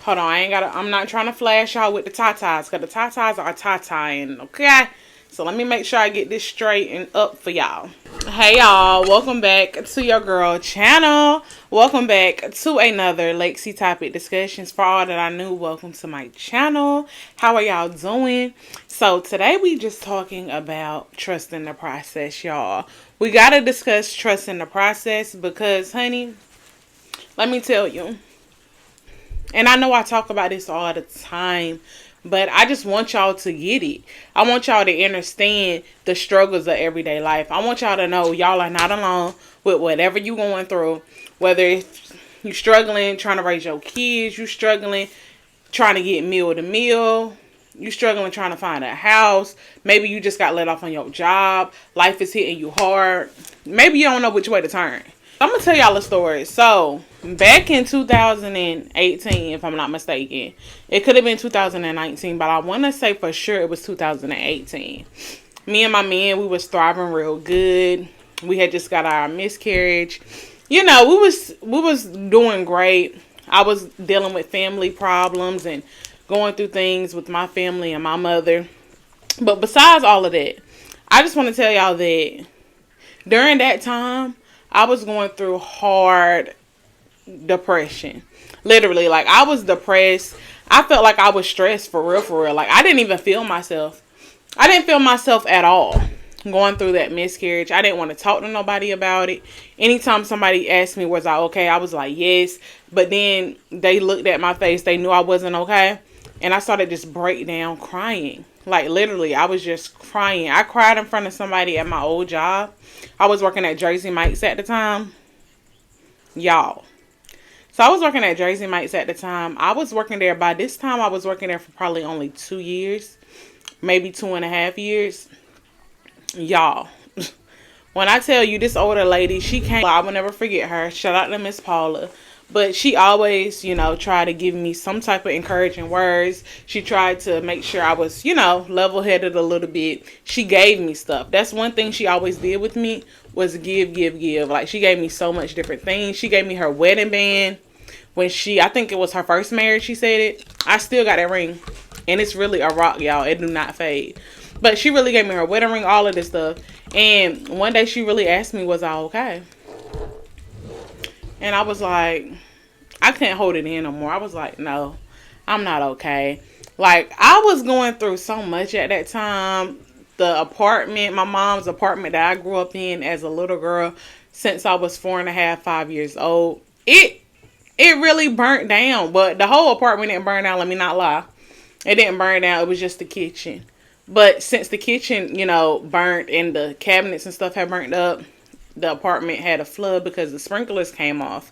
Hold on, I'm not trying to flash y'all with the tatas, because the tatas are tatying, okay? So let me make sure I get this straight and up for y'all. Hey y'all, welcome back to your girl channel. Welcome back to another Lexii topic discussions. For all that I knew, welcome to my channel. How are y'all doing? So today we just talking about trusting the process, y'all. We gotta discuss trusting the process because, honey, let me tell you. And I know I talk about this all the time, but I just want y'all to get it. I want y'all to understand the struggles of everyday life. I want y'all to know y'all are not alone with whatever you're going through. Whether it's you struggling trying to raise your kids, you struggling trying to get meal to meal, you struggling trying to find a house. Maybe you just got let off on your job. Life is hitting you hard. Maybe you don't know which way to turn. I'm going to tell y'all a story. So, back in 2018, if I'm not mistaken, it could have been 2019, but I want to say for sure it was 2018. Me and my man, we was thriving real good. We had just got our miscarriage. You know, we was doing great. I was dealing with family problems and going through things with my family and my mother. But besides all of that, I just want to tell y'all that during that time, I was going through hard depression. Literally, like, I was depressed. I felt like I was stressed for real, for real. Like, I didn't even feel myself. I didn't feel myself at all going through that miscarriage. I didn't want to talk to nobody about it. Anytime somebody asked me, was I okay? I was like, yes. But then they looked at my face. They knew I wasn't okay. And I started just break down crying. Like, literally, I was just crying. I cried in front of somebody at my old job. I was working at Jersey Mike's at the time. Y'all. So I was working at Jersey Mike's at the time. I was working there. By this time, I was working there for probably only 2 years. Maybe 2.5 years. Y'all. When I tell you, this older lady, she came. I will never forget her. Shout out to Miss Paula. But she always, you know, tried to give me some type of encouraging words. She tried to make sure I was, you know, level-headed a little bit. She gave me stuff. That's one thing she always did with me, was give. Like, she gave me so much different things. She gave me her wedding band. I think it was her first marriage, she said it. I still got that ring. And it's really a rock, y'all. It do not fade. But she really gave me her wedding ring, all of this stuff. And one day she really asked me, was I okay? And I was like, I couldn't hold it in no more. I was like, no, I'm not okay. Like, I was going through so much at that time. The apartment, my mom's apartment that I grew up in as a little girl since I was 4.5, 5 years old. It really burnt down. But the whole apartment didn't burn down, let me not lie. It didn't burn down. It was just the kitchen. But since the kitchen, you know, burnt and the cabinets and stuff had burnt up, the apartment had a flood because the sprinklers came off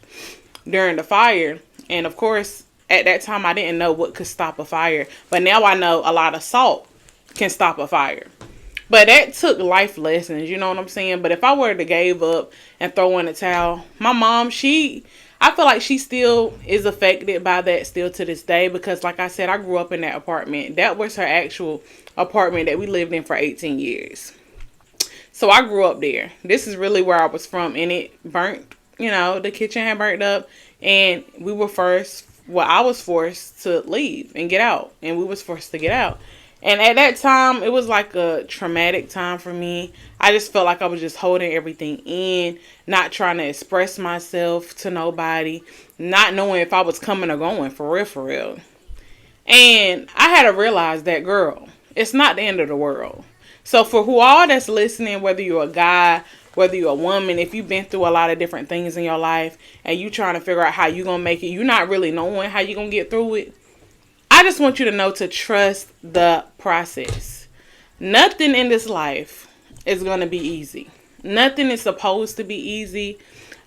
during the fire. And of course, at that time, I didn't know what could stop a fire. But now I know a lot of salt can stop a fire. But that took life lessons, you know what I'm saying? But if I were to give up and throw in a towel, my mom, I feel like she still is affected by that still to this day. Because like I said, I grew up in that apartment. That was her actual apartment that we lived in for 18 years. So I grew up there. This is really where I was from. And it burnt, you know, the kitchen had burnt up. And I was forced to leave and get out. And we was forced to get out. And at that time, it was like a traumatic time for me. I just felt like I was just holding everything in, not trying to express myself to nobody, not knowing if I was coming or going, for real, for real. And I had to realize that, girl, it's not the end of the world. So for all that's listening, whether you're a guy, whether you're a woman, if you've been through a lot of different things in your life and you trying to figure out how you're going to make it, you're not really knowing how you're going to get through it, I just want you to know to trust the process. Nothing in this life is going to be easy. Nothing is supposed to be easy.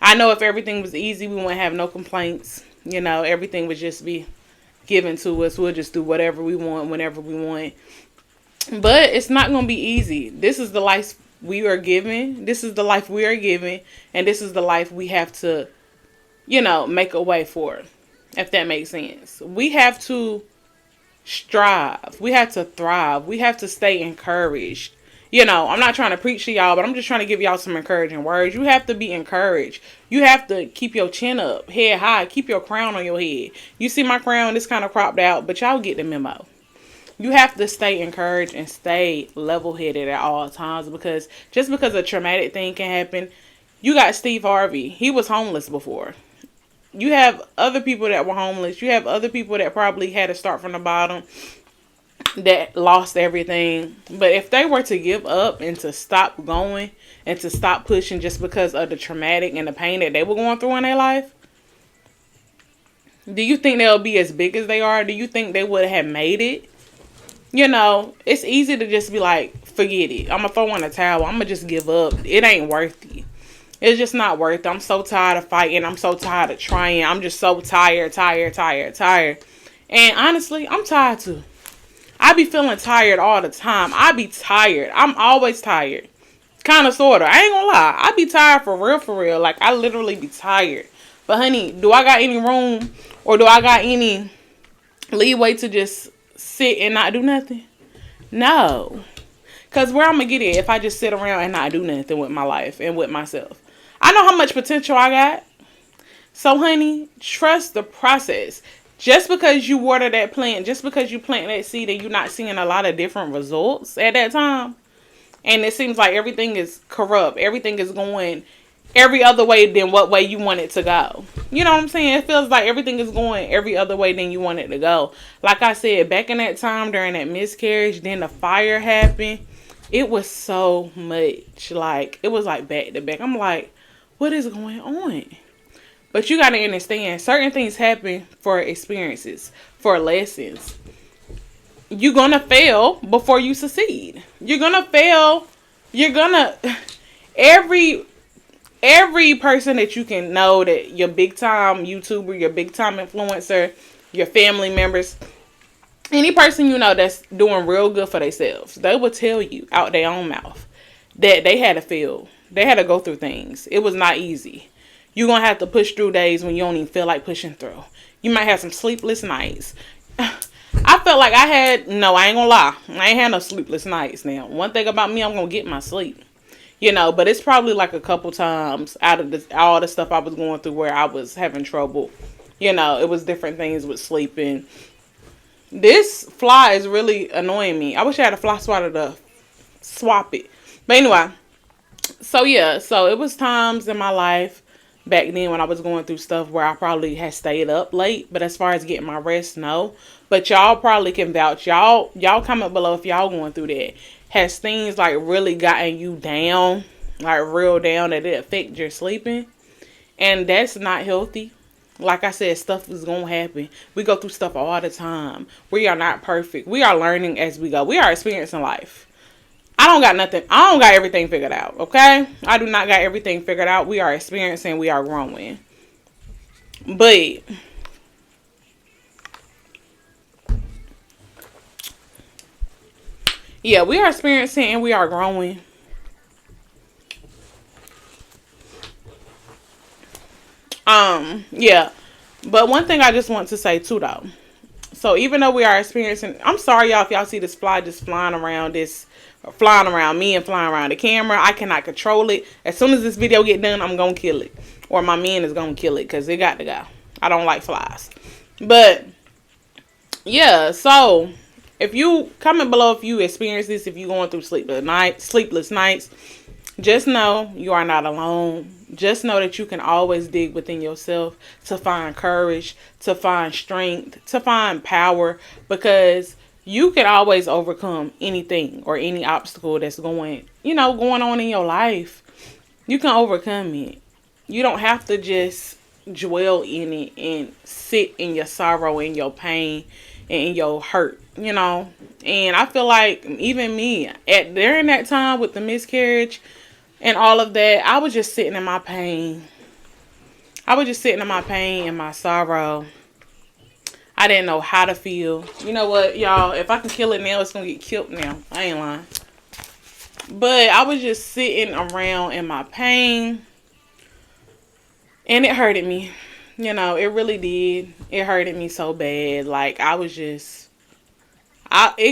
I know if everything was easy, we wouldn't have no complaints. You know, everything would just be given to us. We'll just do whatever we want, whenever we want. But it's not going to be easy. This is the life we are given. This is the life we are given. And this is the life we have to, you know, make a way for. If that makes sense. We have to strive. We have to thrive. We have to stay encouraged. I'm not trying to preach to y'all, but I'm just trying to give y'all some encouraging words. You have to be encouraged. You have to keep your chin up, head high, keep your crown on your head. You see my crown, it's kind of cropped out, but y'all get the memo. You have to stay encouraged and stay level-headed at all times, because just because a traumatic thing can happen, you got Steve Harvey. He was homeless before. You have other people that were homeless. You have other people that probably had to start from the bottom, that lost everything. But if they were to give up and to stop going and to stop pushing just because of the traumatic and the pain that they were going through in their life, do you think they'll be as big as they are? Do you think they would have made it? It's easy to just be like, forget it. I'm going to throw in a towel. I'm going to just give up. It ain't worth it. It's just not worth it. I'm so tired of fighting. I'm so tired of trying. I'm just so tired. And honestly, I'm tired too. I be feeling tired all the time. I be tired. I'm always tired. Kind of, sort of. I ain't gonna lie. I be tired for real. Like, I literally be tired. But honey, do I got any room or do I got any leeway to just sit and not do nothing? No. Because where I'm going to get it if I just sit around and not do nothing with my life and with myself? I know how much potential I got. So, honey, trust the process. Just because you water that plant, just because you plant that seed and you're not seeing a lot of different results at that time, and it seems like everything is corrupt, everything is going every other way than what way you want it to go. You know what I'm saying? It feels like everything is going every other way than you want it to go. Like I said, back in that time during that miscarriage, then the fire happened. It was so much. Like, it was like back to back. I'm like, what is going on? But you got to understand, certain things happen for experiences, for lessons. You're going to fail before you succeed. You're going to fail. Every person that you can know, that your big time YouTuber, your big time influencer, your family members, any person you know that's doing real good for themselves, they will tell you out their own mouth that they had to fail. They had to go through things. It was not easy. You're going to have to push through days when you don't even feel like pushing through. You might have some sleepless nights. I felt like I ain't going to lie. I ain't had no sleepless nights now. One thing about me, I'm going to get my sleep. But it's probably like a couple times out of all the stuff I was going through where I was having trouble. It was different things with sleeping. This fly is really annoying me. I wish I had a fly swatter to swap it. But anyway, so it was times in my life back then when I was going through stuff where I probably had stayed up late. But as far as getting my rest, no. But y'all probably can vouch. Y'all comment below if y'all going through that. Has things like really gotten you down, like real down, that it affect your sleeping? And that's not healthy. Like I said, stuff is going to happen. We go through stuff all the time. We are not perfect. We are learning as we go. We are experiencing life. I don't got everything figured out, okay? I do not got everything figured out. We are experiencing. We are growing. But yeah, we are experiencing and we are growing. Yeah. But one thing I just want to say too, though. So even though we are experiencing, I'm sorry y'all if y'all see this fly just flying around me and flying around the camera. I cannot control it. As soon as this video get done, I'm gonna kill it, or my man is gonna kill it, because it got to go. I don't like flies. But yeah, so if you comment below if you experience this, if you going through sleepless nights, just know you are not alone. Just know that you can always dig within yourself to find courage, to find strength, to find power, because you can always overcome anything or any obstacle that's going on in your life. You can overcome it. You don't have to just dwell in it and sit in your sorrow and your pain and in your hurt, And I feel like even me, during that time with the miscarriage and all of that, I was just sitting in my pain. I was just sitting in my pain and my sorrow. I didn't know how to feel. You know what, y'all? If I can kill it now, it's going to get killed now. I ain't lying. But I was just sitting around in my pain. And it hurted me. It really did. It hurted me so bad. Like, it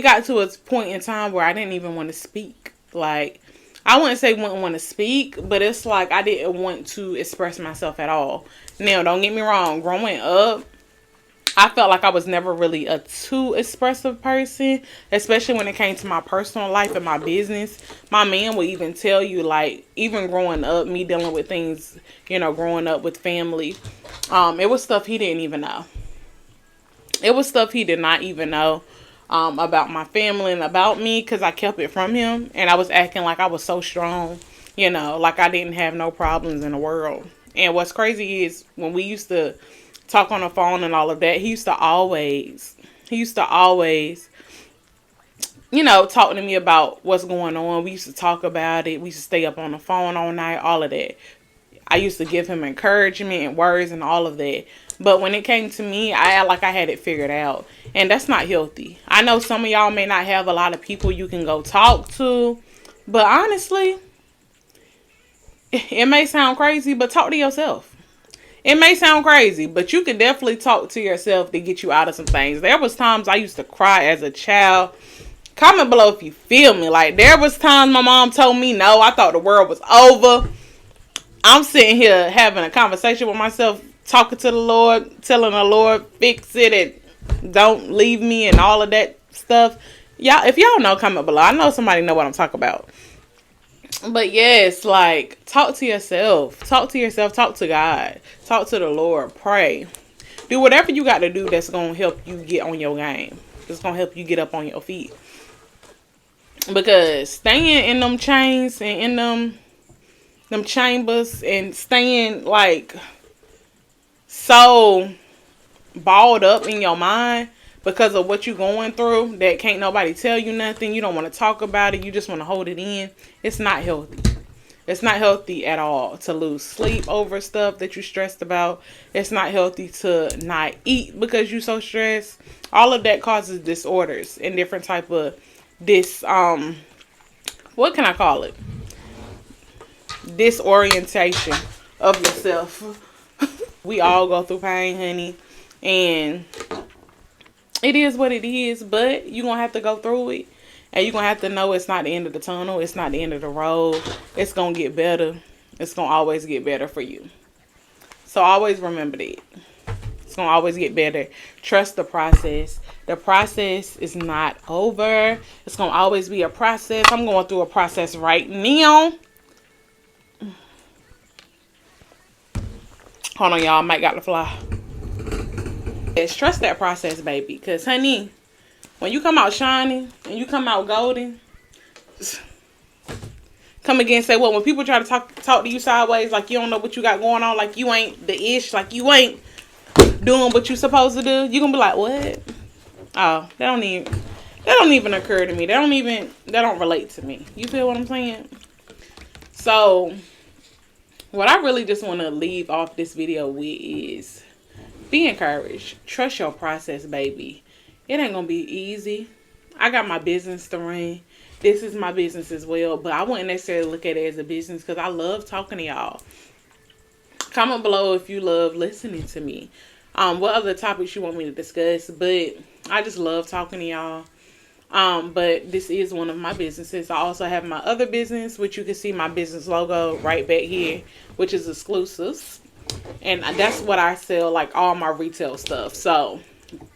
got to a point in time where I didn't even want to speak. Like, I wouldn't say wouldn't want to speak, but it's like I didn't want to express myself at all. Now, don't get me wrong. Growing up, I felt like I was never really a too expressive person, especially when it came to my personal life and my business. My man would even tell you, like, even growing up, me dealing with things, growing up with family, it was stuff he didn't even know. It was stuff he did not even know about my family and about me, because I kept it from him, and I was acting like I was so strong, like I didn't have no problems in the world. And what's crazy is when we used to talk on the phone and all of that, he used to always, talk to me about what's going on. We used to talk about it. We used to stay up on the phone all night, all of that. I used to give him encouragement and words and all of that. But when it came to me, I act like I had it figured out. And that's not healthy. I know some of y'all may not have a lot of people you can go talk to. But honestly, it may sound crazy, but talk to yourself. It may sound crazy, but you can definitely talk to yourself to get you out of some things. There was times I used to cry as a child. Comment below if you feel me. Like, there was times my mom told me no. I thought the world was over. I'm sitting here having a conversation with myself, talking to the Lord, telling the Lord, fix it and don't leave me and all of that stuff. Y'all, if y'all know, comment below. I know somebody know what I'm talking about. But yes, like, talk to yourself. Talk to yourself. Talk to God. Talk to the Lord. Pray. Do whatever you got to do that's going to help you get on your game. It's going to help you get up on your feet. Because staying in them chains and in them chambers and staying, like, so balled up in your mind because of what you're going through that can't nobody tell you nothing. You don't want to talk about it. You just want to hold it in. It's not healthy. It's not healthy at all to lose sleep over stuff that you're stressed about. It's not healthy to not eat because you're so stressed. All of that causes disorders and different type of what can I call it? Disorientation of yourself. We all go through pain, honey. And it is what it is, but you're going to have to go through it. And you're going to have to know it's not the end of the tunnel. It's not the end of the road. It's going to get better. It's going to always get better for you. So always remember that. It's going to always get better. Trust the process. The process is not over. It's going to always be a process. I'm going through a process right now. Hold on, y'all. I might got to fly. Yes, trust that process, baby. Because, honey, when you come out shining and you come out golden, come again and say, well, when people try to talk to you sideways, like you don't know what you got going on, like you ain't the ish, like you ain't doing what you supposed to do, you're going to be like, what? Oh, that don't even occur to me. That don't relate to me. You feel what I'm saying? So, what I really just want to leave off this video with is be encouraged. Trust your process, baby. It ain't going to be easy. I got my business to run. This is my business as well. But I wouldn't necessarily look at it as a business because I love talking to y'all. Comment below if you love listening to me. What other topics you want me to discuss. But I just love talking to y'all. But this is one of my businesses. I also have my other business, which you can see my business logo right back here, which is exclusives. And that's what I sell, like all my retail stuff. So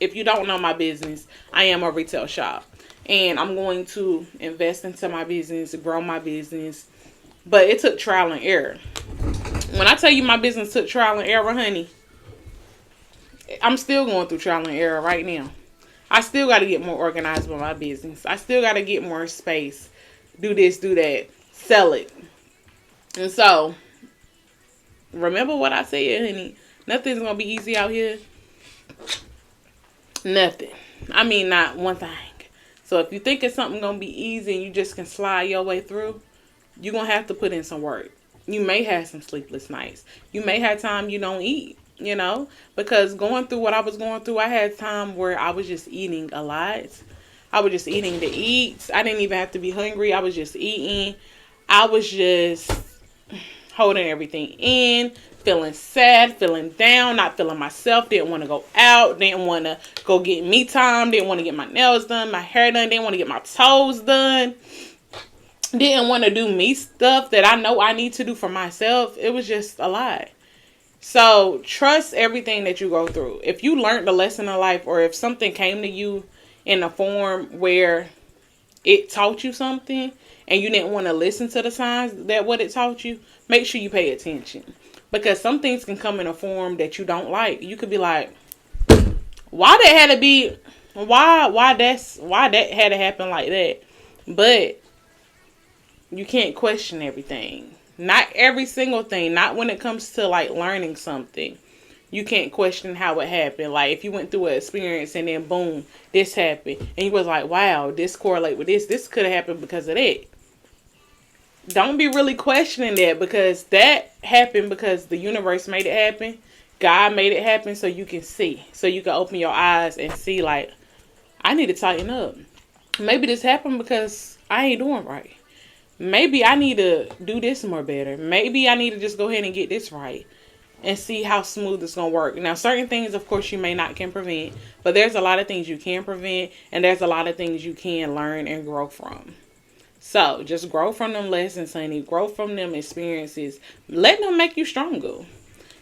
if you don't know my business, I am a retail shop. And I'm going to invest into my business, grow my business. But it took trial and error. When I tell you my business took trial and error, honey, I'm still going through trial and error right now. I still got to get more organized with my business. I still got to get more space. Do this, do that. Sell it. And so, remember what I said, honey. Nothing's going to be easy out here. Nothing. I mean, not one thing. So, if you think it's something going to be easy and you just can slide your way through, you're going to have to put in some work. You may have some sleepless nights. You may have time you don't eat. You know, because going through what I was going through, I had time where I was just eating a lot. I was just eating to eat. I didn't even have to be hungry. I was just eating. I was just holding everything in, feeling sad, feeling down, not feeling myself. Didn't want to go out. Didn't want to go get me time. Didn't want to get my nails done, my hair done. Didn't want to get my toes done. didn't want to do me stuff that I know I need to do for myself. It was just a lot. So trust everything that you go through. If you learned a lesson in life, or if something came to you in a form where it taught you something and you didn't want to listen to the signs that what it taught you, make sure you pay attention. Because some things can come in a form that you don't like. You could be like, why that had to be, why that had to happen like that? But you can't question everything. Not every single thing. Not when it comes to like learning something. You can't question how it happened. Like if you went through an experience and then boom, this happened. And you was like, wow, this correlate with this. This could have happened because of that. Don't be really questioning that, because that happened because the universe made it happen. God made it happen so you can see. So you can open your eyes and see like, I need to tighten up. Maybe this happened because I ain't doing right. Maybe I need to do this more better. Maybe I need to just go ahead and get this right and see how smooth it's going to work. Now, certain things, of course, you may not can prevent, but there's a lot of things you can prevent, and there's a lot of things you can learn and grow from. So, just grow from them lessons, honey. Grow from them experiences. Let them make you stronger.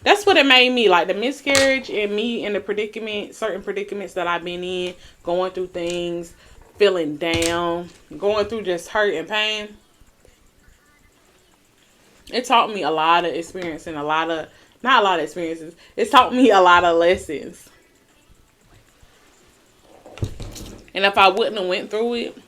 That's what it made me. Like, the miscarriage and me in the predicament, certain predicaments that I've been in, going through things, feeling down, going through just hurt and pain. It taught me a lot of experience and not a lot of experiences. It taught me a lot of lessons. And if I wouldn't have went through it,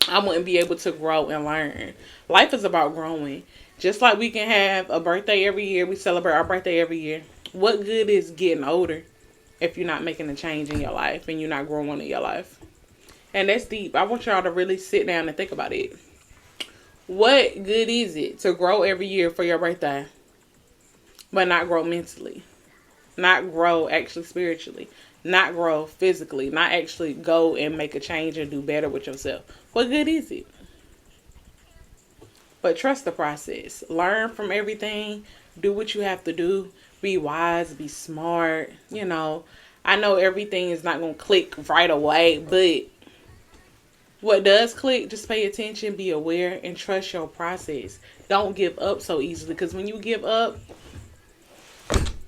I wouldn't be able to grow and learn. Life is about growing. Just like we can have a birthday every year. We celebrate our birthday every year. What good is getting older if you're not making a change in your life and you're not growing in your life? And that's deep. I want y'all to really sit down and think about it. What good is it to grow every year for your birthday, but not grow mentally, not grow actually spiritually, not grow physically, not actually go and make a change and do better with yourself? What good is it? But trust the process. Learn from everything. Do what you have to do. Be wise. Be smart. You know, I know everything is not going to click right away, but what does click, just pay attention, be aware, and trust your process. Don't give up so easily, because when you give up,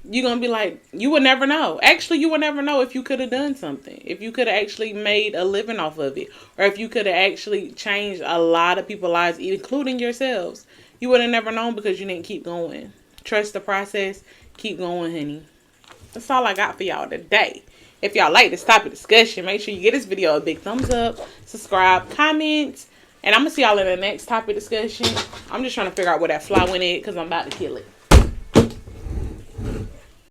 you're going to be like, you will never know. Actually, you will never know if you could have done something. If you could have actually made a living off of it. Or if you could have actually changed a lot of people's lives, including yourselves. You would have never known because you didn't keep going. Trust the process. Keep going, honey. That's all I got for y'all today. If y'all like this topic discussion, make sure you give this video a big thumbs up, subscribe, comment, and I'm going to see y'all in the next topic discussion. I'm just trying to figure out where that fly went at because I'm about to kill it.